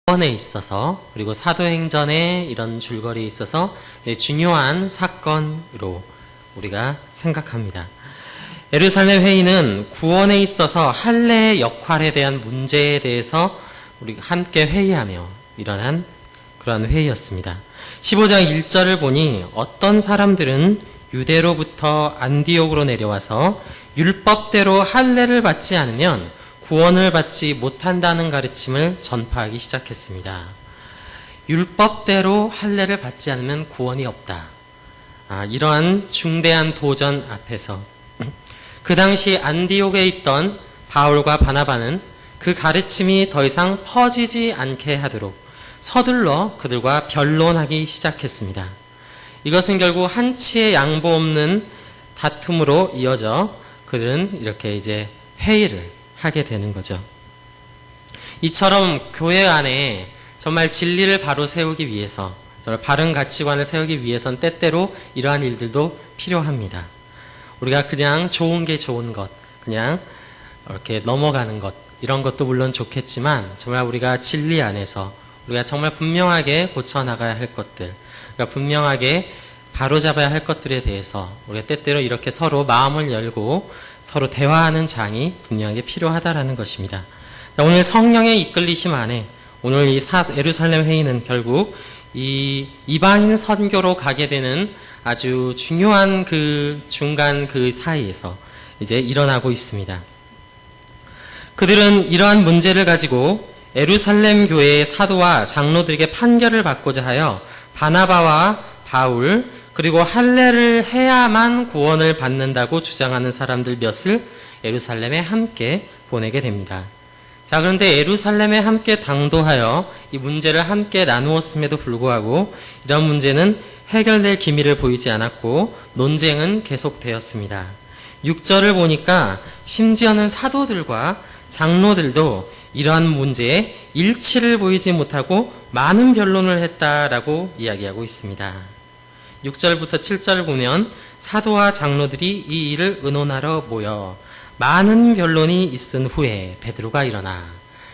구원에 있어서 그리고 사도행전의 이런 줄거리에 있어서 중요한 사건으로 우리가 생각합니다. 예루살렘 회의는 구원에 있어서 할례의 역할에 대한 문제에 대해서 우리가 함께 회의하며 일어난 그러한 회의였습니다. 15장 1절을 보니 어떤 사람들은 유대로부터 안디옥으로 내려와서 율법대로 할례를 받지 않으면 구원을 받지 못한다는 가르침을 전파하기 시작했습니다. 율법대로 할례를 받지 않으면 구원이 없다. 이러한 중대한 도전 앞에서 그 당시 안디옥에 있던 바울과 바나바는 그 가르침이 더 이상 퍼지지 않게 하도록 서둘러 그들과 변론하기 시작했습니다. 이것은 결국 한치의 양보 없는 다툼으로 이어져 그들은 이렇게 이제 회의를 하게 되는 거죠. 이처럼 교회 안에 정말 진리를 바로 세우기 위해서, 정말 바른 가치관을 세우기 위해선 때때로 이러한 일들도 필요합니다. 우리가 그냥 좋은 게 좋은 것, 그냥 이렇게 넘어가는 것, 이런 것도 물론 좋겠지만 정말 우리가 진리 안에서 우리가 정말 분명하게 고쳐나가야 할 것들, 우리가 분명하게 바로잡아야 할 것들에 대해서 우리가 때때로 이렇게 서로 마음을 열고 서로 대화하는 장이 분명하게 필요하다라는 것입니다. 오늘 성령의 이끌리심 안에 오늘 이 예루살렘 회의는 결국 이 이방인 선교로 가게 되는 아주 중요한 그 중간 그 사이에서 이제 일어나고 있습니다. 그들은 이러한 문제를 가지고 예루살렘 교회의 사도와 장로들에게 판결을 받고자 하여 바나바와 바울 그리고 할례를 해야만 구원을 받는다고 주장하는 사람들 몇을 예루살렘에 함께 보내게 됩니다. 자, 그런데 예루살렘에 함께 당도하여 이 문제를 함께 나누었음에도 불구하고 이런 문제는 해결될 기미를 보이지 않았고 논쟁은 계속되었습니다. 6절을 보니까 심지어는 사도들과 장로들도 이러한 문제에 일치를 보이지 못하고 많은 변론을 했다라고 이야기하고 있습니다. 6절부터 7절을 보면 사도와 장로들이 이 일을 의논하러 모여 많은 변론이 있은 후에 베드로가 일어나.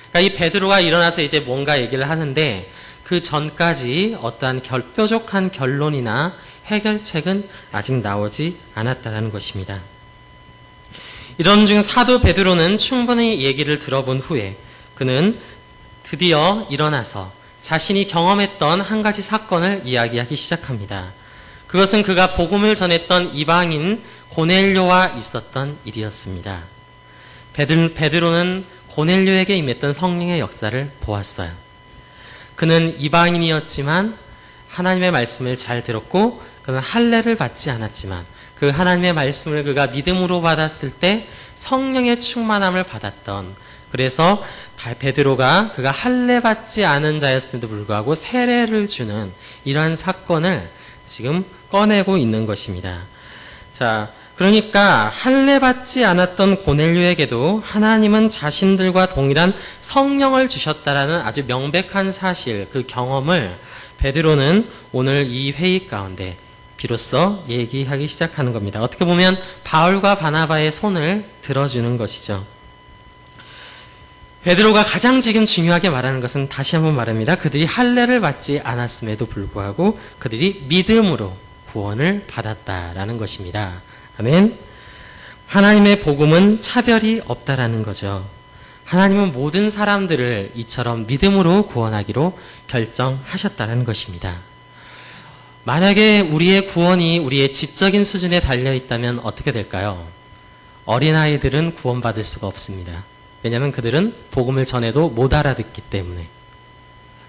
그러니까 이 베드로가 일어나서 이제 뭔가 얘기를 하는데 그 전까지 어떠한 뾰족한 결론이나 해결책은 아직 나오지 않았다는 것입니다. 이런 중 사도 베드로는 충분히 얘기를 들어본 후에 그는 드디어 일어나서 자신이 경험했던 한 가지 사건을 이야기하기 시작합니다. 그것은 그가 복음을 전했던 이방인 고넬료와 있었던 일이었습니다. 베드로는 고넬료에게 임했던 성령의 역사를 보았어요. 그는 이방인이었지만 하나님의 말씀을 잘 들었고 그는 할례를 받지 않았지만 그 하나님의 말씀을 그가 믿음으로 받았을 때 성령의 충만함을 받았던, 그래서 베드로가 그가 할례 받지 않은 자였음에도 불구하고 세례를 주는 이러한 사건을 지금 꺼내고 있는 것입니다. 자, 그러니까 할례 받지 않았던 고넬료에게도 하나님은 자신들과 동일한 성령을 주셨다라는 아주 명백한 사실, 그 경험을 베드로는 오늘 이 회의 가운데 비로소 얘기하기 시작하는 겁니다. 어떻게 보면 바울과 바나바의 손을 들어주는 것이죠. 베드로가 가장 지금 중요하게 말하는 것은 다시 한번 말합니다. 그들이 할례를 받지 않았음에도 불구하고 그들이 믿음으로 구원을 받았다라는 것입니다. 아멘. 하나님의 복음은 차별이 없다라는 거죠. 하나님은 모든 사람들을 이처럼 믿음으로 구원하기로 결정하셨다는 것입니다. 만약에 우리의 구원이 우리의 지적인 수준에 달려 있다면 어떻게 될까요? 어린아이들은 구원받을 수가 없습니다. 왜냐하면 그들은 복음을 전해도 못 알아듣기 때문에.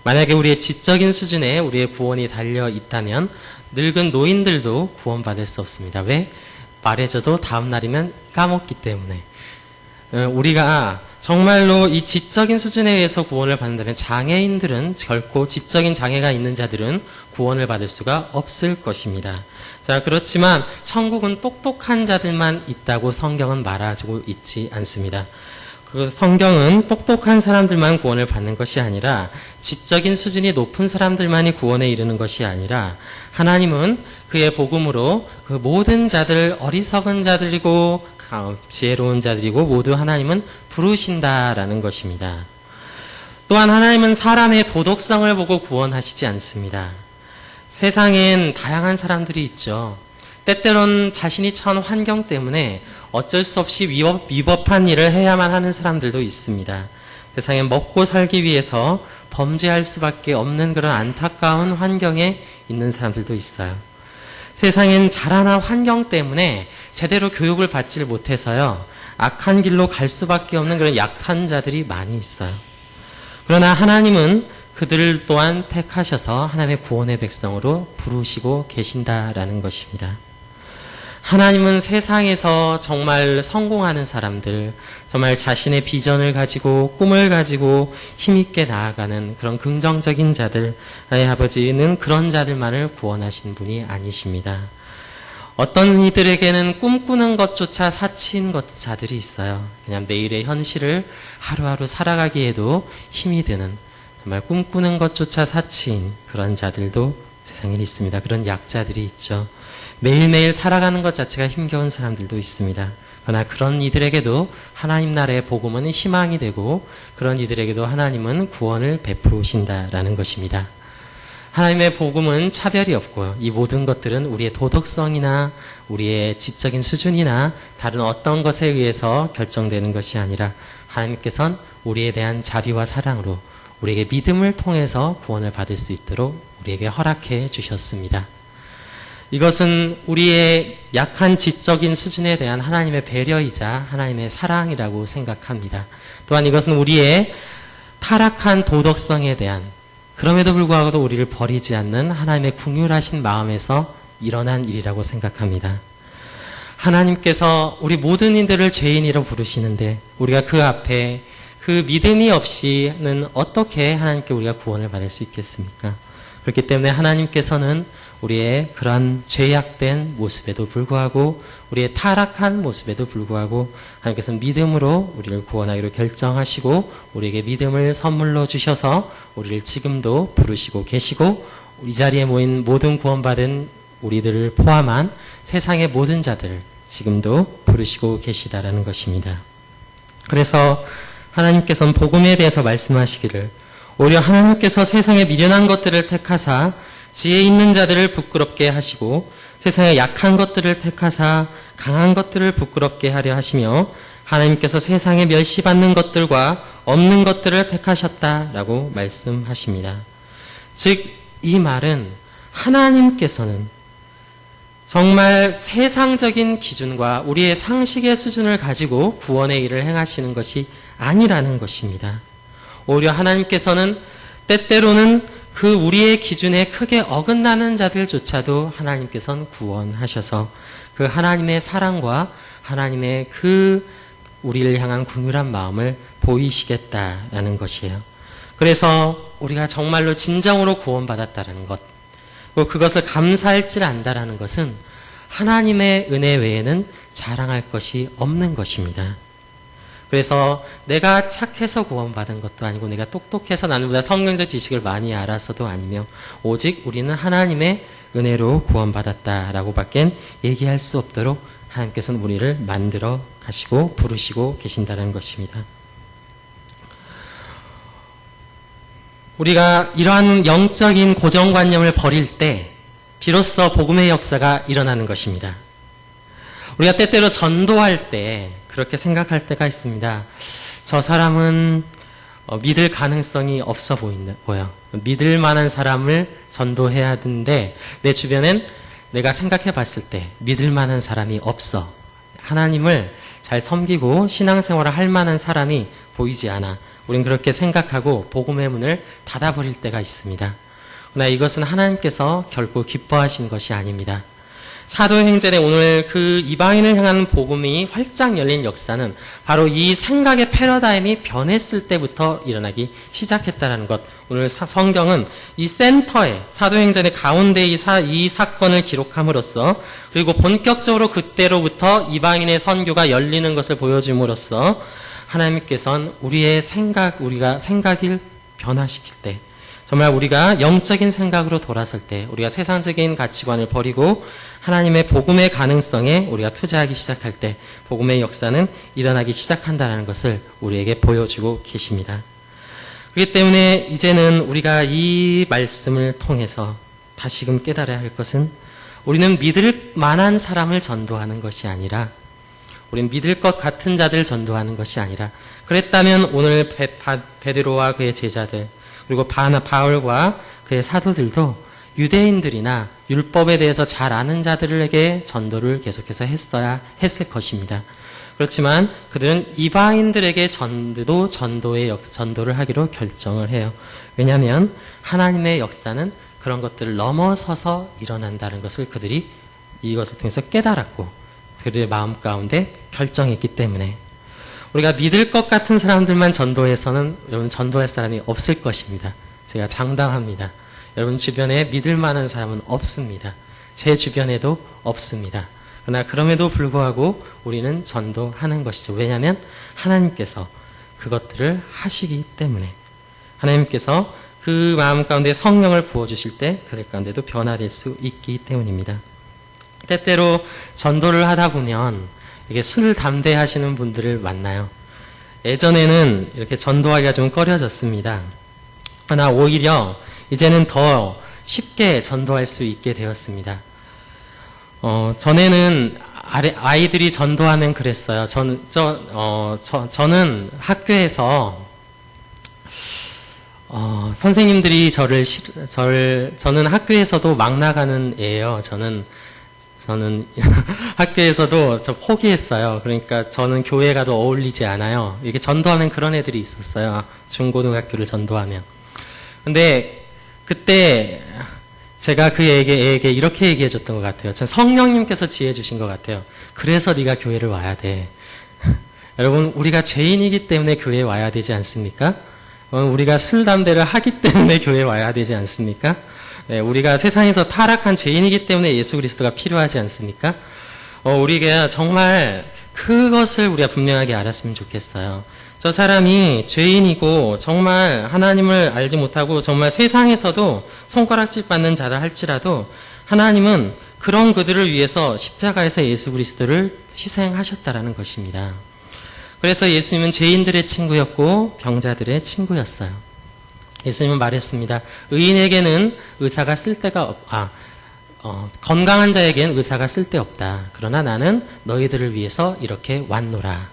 만약에 우리의 지적인 수준에 우리의 구원이 달려 있다면 늙은 노인들도 구원받을 수 없습니다. 왜? 말해줘도 다음 날이면 까먹기 때문에. 우리가 정말로 이 지적인 수준에 의해서 구원을 받는다면 장애인들은 결코 지적인 장애가 있는 자들은 구원을 받을 수가 없을 것입니다. 자, 그렇지만 천국은 똑똑한 자들만 있다고 성경은 말하고 있지 않습니다. 그 성경은 똑똑한 사람들만 구원을 받는 것이 아니라 지적인 수준이 높은 사람들만이 구원에 이르는 것이 아니라 하나님은 그의 복음으로 그 모든 자들, 어리석은 자들이고 지혜로운 자들이고 모두 하나님은 부르신다라는 것입니다. 또한 하나님은 사람의 도덕성을 보고 구원하시지 않습니다. 세상엔 다양한 사람들이 있죠. 때때론 자신이 처한 환경 때문에 어쩔 수 없이 위법한 일을 해야만 하는 사람들도 있습니다. 세상에 먹고 살기 위해서 범죄할 수밖에 없는 그런 안타까운 환경에 있는 사람들도 있어요. 세상엔 자라난 환경 때문에 제대로 교육을 받지 못해서요, 악한 길로 갈 수밖에 없는 그런 약한 자들이 많이 있어요. 그러나 하나님은 그들을 또한 택하셔서 하나님의 구원의 백성으로 부르시고 계신다라는 것입니다. 하나님은 세상에서 정말 성공하는 사람들, 정말 자신의 비전을 가지고 꿈을 가지고 힘있게 나아가는 그런 긍정적인 자들, 하나님 아버지는 그런 자들만을 구원하신 분이 아니십니다. 어떤 이들에게는 꿈꾸는 것조차 사치인 자들이 있어요. 그냥 매일의 현실을 하루하루 살아가기에도 힘이 드는, 정말 꿈꾸는 것조차 사치인 그런 자들도 세상에 있습니다. 그런 약자들이 있죠. 매일매일 살아가는 것 자체가 힘겨운 사람들도 있습니다. 그러나 그런 이들에게도 하나님 나라의 복음은 희망이 되고, 그런 이들에게도 하나님은 구원을 베푸신다라는 것입니다. 하나님의 복음은 차별이 없고요. 이 모든 것들은 우리의 도덕성이나 우리의 지적인 수준이나 다른 어떤 것에 의해서 결정되는 것이 아니라 하나님께서는 우리에 대한 자비와 사랑으로 우리에게 믿음을 통해서 구원을 받을 수 있도록 우리에게 허락해 주셨습니다. 이것은 우리의 약한 지적인 수준에 대한 하나님의 배려이자 하나님의 사랑이라고 생각합니다. 또한 이것은 우리의 타락한 도덕성에 대한, 그럼에도 불구하고도 우리를 버리지 않는 하나님의 긍휼하신 마음에서 일어난 일이라고 생각합니다. 하나님께서 우리 모든 이들을 죄인이라고 부르시는데 우리가 그 앞에 그 믿음이 없이는 어떻게 하나님께 우리가 구원을 받을 수 있겠습니까? 그렇기 때문에 하나님께서는 우리의 그러한 죄악된 모습에도 불구하고, 우리의 타락한 모습에도 불구하고 하나님께서는 믿음으로 우리를 구원하기로 결정하시고 우리에게 믿음을 선물로 주셔서 우리를 지금도 부르시고 계시고, 이 자리에 모인 모든 구원받은 우리들을 포함한 세상의 모든 자들을 지금도 부르시고 계시다라는 것입니다. 그래서 하나님께서는 복음에 대해서 말씀하시기를, 오히려 하나님께서 세상에 미련한 것들을 택하사 지혜 있는 자들을 부끄럽게 하시고 세상의 약한 것들을 택하사 강한 것들을 부끄럽게 하려 하시며 하나님께서 세상에 멸시받는 것들과 없는 것들을 택하셨다라고 말씀하십니다. 즉, 이 말은 하나님께서는 정말 세상적인 기준과 우리의 상식의 수준을 가지고 구원의 일을 행하시는 것이 아니라는 것입니다. 오히려 하나님께서는 때때로는 그 우리의 기준에 크게 어긋나는 자들조차도 하나님께서는 구원하셔서 그 하나님의 사랑과 하나님의 그 우리를 향한 긍휼한 마음을 보이시겠다라는 것이에요. 그래서 우리가 정말로 진정으로 구원받았다는 것, 그리고 그것을 감사할 줄 안다라는 것은 하나님의 은혜 외에는 자랑할 것이 없는 것입니다. 그래서 내가 착해서 구원받은 것도 아니고 내가 똑똑해서 나는보다 성경적 지식을 많이 알아서도 아니며 오직 우리는 하나님의 은혜로 구원받았다라고 밖엔 얘기할 수 없도록 하나님께서는 우리를 만들어 가시고 부르시고 계신다는 것입니다. 우리가 이러한 영적인 고정관념을 버릴 때 비로소 복음의 역사가 일어나는 것입니다. 우리가 때때로 전도할 때 그렇게 생각할 때가 있습니다. 저 사람은 믿을 가능성이 없어 보여. 믿을 만한 사람을 전도해야 하는데 내 주변엔 내가 생각해 봤을 때 믿을 만한 사람이 없어. 하나님을 잘 섬기고 신앙생활을 할 만한 사람이 보이지 않아. 우린 그렇게 생각하고 복음의 문을 닫아버릴 때가 있습니다. 그러나 이것은 하나님께서 결코 기뻐하신 것이 아닙니다. 사도행전에 오늘 그 이방인을 향한 복음이 활짝 열린 역사는 바로 이 생각의 패러다임이 변했을 때부터 일어나기 시작했다는 것. 오늘 성경은 이 센터에 사도행전의 가운데 이 사건을 기록함으로써, 그리고 본격적으로 그때로부터 이방인의 선교가 열리는 것을 보여줌으로써 하나님께서는 우리가 생각을 변화시킬 때, 정말 우리가 영적인 생각으로 돌아설 때, 우리가 세상적인 가치관을 버리고 하나님의 복음의 가능성에 우리가 투자하기 시작할 때 복음의 역사는 일어나기 시작한다는 것을 우리에게 보여주고 계십니다. 그렇기 때문에 이제는 우리가 이 말씀을 통해서 다시금 깨달아야 할 것은 우리는 믿을 만한 사람을 전도하는 것이 아니라 우리는 믿을 것 같은 자들 전도하는 것이 아니라 그랬다면 오늘 베드로와 그의 제자들 그리고 바울과 그의 사도들도 유대인들이나 율법에 대해서 잘 아는 자들에게 전도를 계속해서 했을 것입니다. 그렇지만 그들은 이방인들에게 전도를 하기로 결정을 해요. 왜냐하면 하나님의 역사는 그런 것들을 넘어서서 일어난다는 것을 그들이 이것을 통해서 깨달았고 그들의 마음 가운데 결정했기 때문에 우리가 믿을 것 같은 사람들만 전도해서는 여러분 전도할 사람이 없을 것입니다. 제가 장담합니다. 여러분 주변에 믿을 만한 사람은 없습니다. 제 주변에도 없습니다. 그러나 그럼에도 불구하고 우리는 전도하는 것이죠. 왜냐하면 하나님께서 그것들을 하시기 때문에 하나님께서 그 마음 가운데 성령을 부어주실 때 그들 가운데도 변화될 수 있기 때문입니다. 때때로 전도를 하다 보면 이게 술 담대하시는 분들을 만나요. 예전에는 이렇게 전도하기가 좀 꺼려졌습니다. 그러나 오히려 이제는 더 쉽게 전도할 수 있게 되었습니다. 전에는 아이들이 전도하면 그랬어요. 저는 학교에서 선생님들이 저는 학교에서도 막 나가는 애예요. 저는 학교에서도 저 포기했어요. 그러니까 저는 교회 가도 어울리지 않아요. 이렇게 전도하면 그런 애들이 있었어요. 중고등학교를 전도하면. 근데 그때 제가 그 애에게 이렇게 얘기해 줬던 것 같아요. 전 성령님께서 지혜 주신 것 같아요. 그래서 네가 교회를 와야 돼. 여러분 우리가 죄인이기 때문에 교회에 와야 되지 않습니까? 우리가 술 담배를 하기 때문에 교회에 와야 되지 않습니까? 네, 우리가 세상에서 타락한 죄인이기 때문에 예수 그리스도가 필요하지 않습니까? 우리가 정말 그것을 우리가 분명하게 알았으면 좋겠어요. 저 사람이 죄인이고 정말 하나님을 알지 못하고 정말 세상에서도 손가락질 받는 자라 할지라도 하나님은 그런 그들을 위해서 십자가에서 예수 그리스도를 희생하셨다라는 것입니다. 그래서 예수님은 죄인들의 친구였고 병자들의 친구였어요. 예수님은 말했습니다. 의인에게는 의사가 쓸데가 건강한 자에게는 의사가 쓸데없다. 그러나 나는 너희들을 위해서 이렇게 왔노라.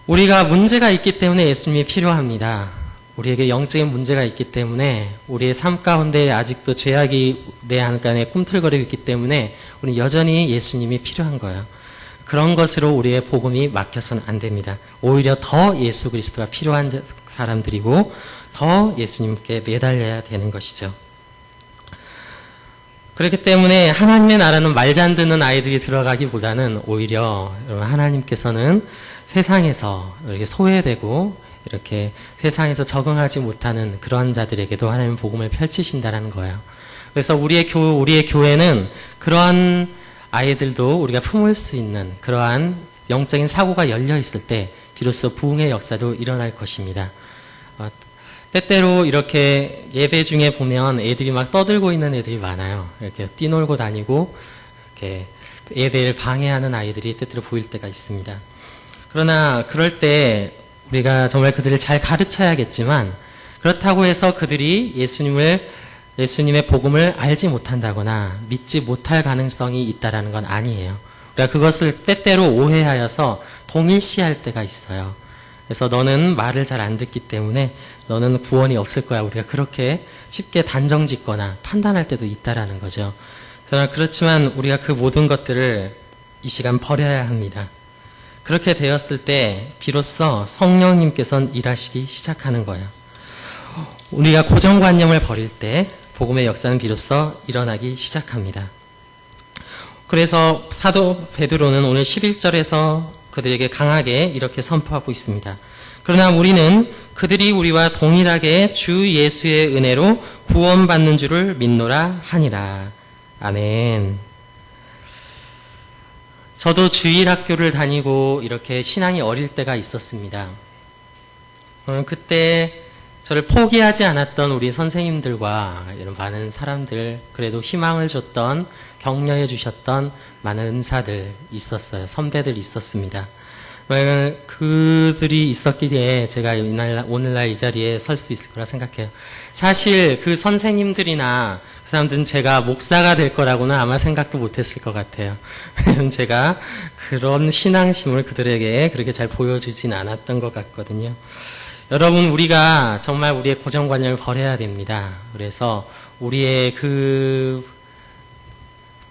우리가 문제가 있기 때문에 예수님이 필요합니다. 우리에게 영적인 문제가 있기 때문에 우리의 삶 가운데 아직도 죄악이 내 안간에 꿈틀거리고 있기 때문에 우리는 여전히 예수님이 필요한 거예요. 그런 것으로 우리의 복음이 막혀서는 안 됩니다. 오히려 더 예수 그리스도가 필요한 사람들이고 더 예수님께 매달려야 되는 것이죠. 그렇기 때문에 하나님의 나라는 말도 안 듣는 아이들이 들어가기보다는 오히려 여러분 하나님께서는 세상에서 이렇게 소외되고 이렇게 세상에서 적응하지 못하는 그런 자들에게도 하나님 복음을 펼치신다는 거예요. 그래서 우리의 교회는 그러한 아이들도 우리가 품을 수 있는 그러한 영적인 사고가 열려 있을 때 비로소 부흥의 역사도 일어날 것입니다. 때때로 이렇게 예배 중에 보면 애들이 막 떠들고 있는 애들이 많아요. 이렇게 뛰놀고 다니고 이렇게 예배를 방해하는 아이들이 때때로 보일 때가 있습니다. 그러나 그럴 때 우리가 정말 그들을 잘 가르쳐야겠지만 그렇다고 해서 그들이 예수님의 복음을 알지 못한다거나 믿지 못할 가능성이 있다라는 건 아니에요. 우리가 그것을 때때로 오해하여서 동일시할 때가 있어요. 그래서 너는 말을 잘 안 듣기 때문에 너는 구원이 없을 거야. 우리가 그렇게 쉽게 단정 짓거나 판단할 때도 있다라는 거죠. 그러나 그렇지만 우리가 그 모든 것들을 이 시간 버려야 합니다. 그렇게 되었을 때 비로소 성령님께서는 일하시기 시작하는 거예요. 우리가 고정관념을 버릴 때 복음의 역사는 비로소 일어나기 시작합니다. 그래서 사도 베드로는 오늘 11절에서 그들에게 강하게 이렇게 선포하고 있습니다. 그러나 우리는 그들이 우리와 동일하게 주 예수의 은혜로 구원받는 줄을 믿노라 하니라. 아멘. 저도 주일학교를 다니고 이렇게 신앙이 어릴 때가 있었습니다. 그때 저를 포기하지 않았던 우리 선생님들과 이런 많은 사람들, 그래도 희망을 줬던, 격려해 주셨던 많은 은사들 있었어요. 선배들 있었습니다. 그들이 있었기에 제가 오늘날 이 자리에 설 수 있을 거라 생각해요. 사실 그 선생님들이나 그 사람들은 제가 목사가 될 거라고는 아마 생각도 못했을 것 같아요. 제가 그런 신앙심을 그들에게 그렇게 잘 보여주진 않았던 것 같거든요. 여러분, 우리가 정말 우리의 고정관념을 버려야 됩니다. 그래서 우리의 그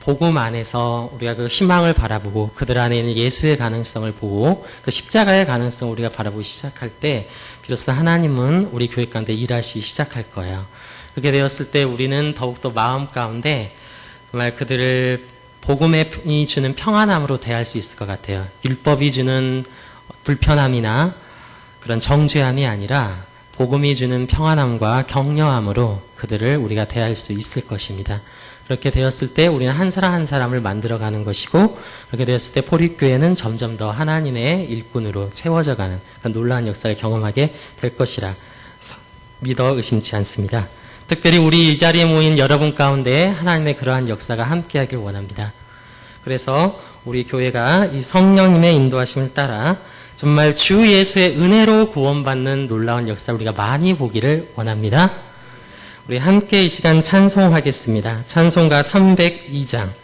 복음 안에서 우리가 그 희망을 바라보고 그들 안에 있는 예수의 가능성을 보고 그 십자가의 가능성을 우리가 바라보기 시작할 때 비로소 하나님은 우리 교회 가운데 일하시기 시작할 거예요. 그렇게 되었을 때 우리는 더욱더 마음 가운데 정말 그들을 복음이 주는 평안함으로 대할 수 있을 것 같아요. 율법이 주는 불편함이나 그런 정죄함이 아니라 복음이 주는 평안함과 격려함으로 그들을 우리가 대할 수 있을 것입니다. 그렇게 되었을 때 우리는 한 사람 한 사람을 만들어가는 것이고, 그렇게 되었을 때 포립교회는 점점 더 하나님의 일꾼으로 채워져가는 그런 놀라운 역사를 경험하게 될 것이라 믿어 의심치 않습니다. 특별히 우리 이 자리에 모인 여러분 가운데 하나님의 그러한 역사가 함께하길 원합니다. 그래서 우리 교회가 이 성령님의 인도하심을 따라 정말 주 예수의 은혜로 구원받는 놀라운 역사 우리가 많이 보기를 원합니다. 우리 함께 이 시간 찬송하겠습니다. 찬송가 302장.